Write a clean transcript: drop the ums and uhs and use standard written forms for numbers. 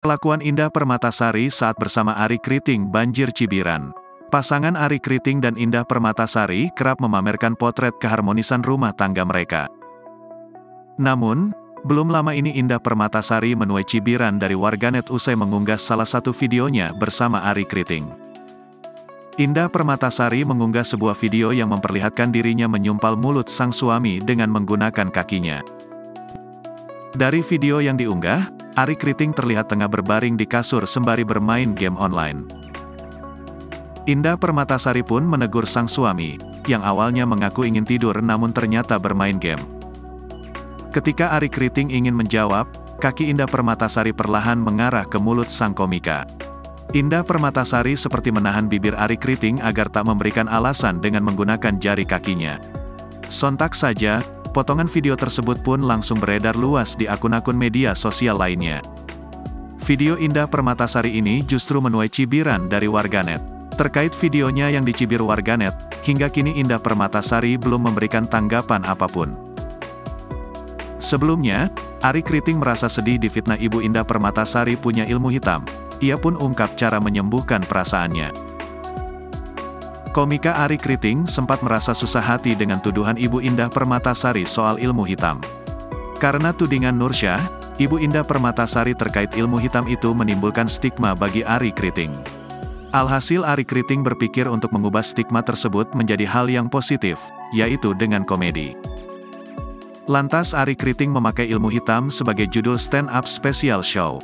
Kelakuan Indah Permatasari saat bersama Arie Kriting banjir cibiran. Pasangan Arie Kriting dan Indah Permatasari kerap memamerkan potret keharmonisan rumah tangga mereka. Namun, belum lama ini Indah Permatasari menuai cibiran dari warganet usai mengunggah salah satu videonya bersama Arie Kriting. Indah Permatasari mengunggah sebuah video yang memperlihatkan dirinya menyumpal mulut sang suami dengan menggunakan kakinya. Dari video yang diunggah, Arie Kriting terlihat tengah berbaring di kasur sembari bermain game online. Indah Permatasari pun menegur sang suami, yang awalnya mengaku ingin tidur namun ternyata bermain game. Ketika Arie Kriting ingin menjawab, kaki Indah Permatasari perlahan mengarah ke mulut sang komika. Indah Permatasari seperti menahan bibir Arie Kriting agar tak memberikan alasan dengan menggunakan jari kakinya. Sontak saja, potongan video tersebut pun langsung beredar luas di akun-akun media sosial lainnya. Video Indah Permatasari ini justru menuai cibiran dari warganet. Terkait videonya yang dicibir warganet, hingga kini Indah Permatasari belum memberikan tanggapan apapun. Sebelumnya, Arie Kriting merasa sedih difitnah ibu Indah Permatasari punya ilmu hitam. Ia pun ungkap cara menyembuhkan perasaannya. Komika Arie Kriting sempat merasa susah hati dengan tuduhan Ibu Indah Permatasari soal ilmu hitam. Karena tudingan Nursyah, Ibu Indah Permatasari terkait ilmu hitam itu menimbulkan stigma bagi Arie Kriting. Alhasil Arie Kriting berpikir untuk mengubah stigma tersebut menjadi hal yang positif, yaitu dengan komedi. Lantas Arie Kriting memakai ilmu hitam sebagai judul stand-up special show.